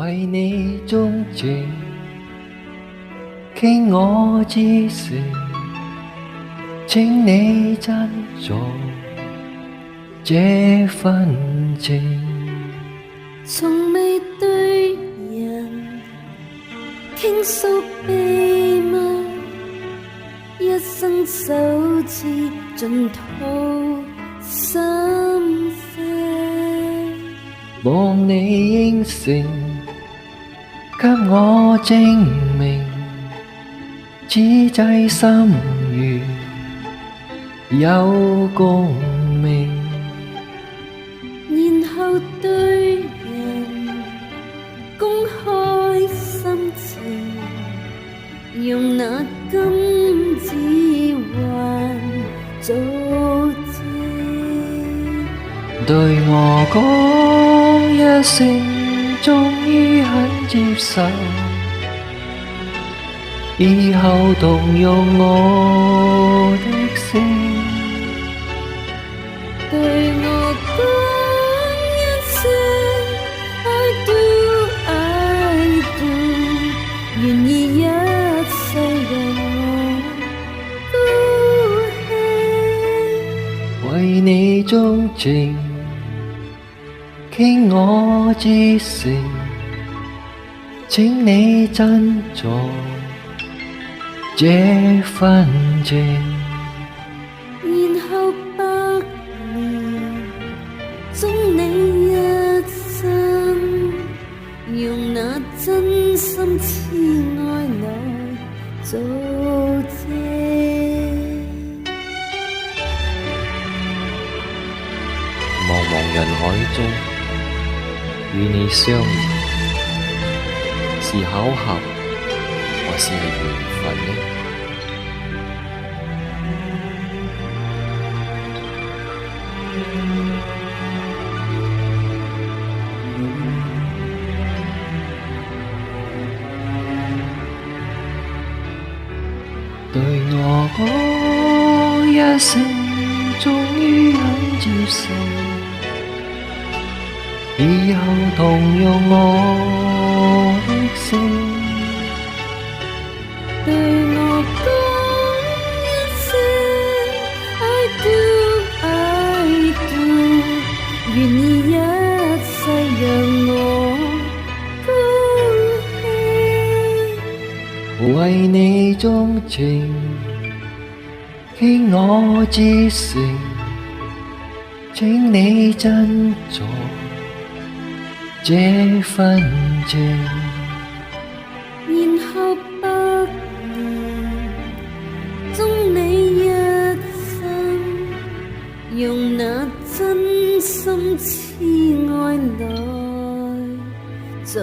為你鍾情，傾我至誠，請你珍重這份情。從未對人傾訴秘密，一生首次盡吐心聲。望你應承，給我證明，此際心願有共鳴。然後對人公開心情，用那金指環做證。對我講一聲，終於肯接受，以後同用我的姓。對我講一聲 I do I do， 願意一世讓我孤輕。為你鍾情，傾我至誠，請你珍重這份情。然後百年終你一生，用那真心痴愛來做證。茫茫人海中，與你相遇，是巧合還是緣分呢？對我講一聲，終於肯接受，以後同用我的姓。對我講一聲 I do I do， 願意一世讓我孤輕。為你鍾情，傾我至誠，請你珍重這份情。然後百年終你一生，用那真心痴愛來做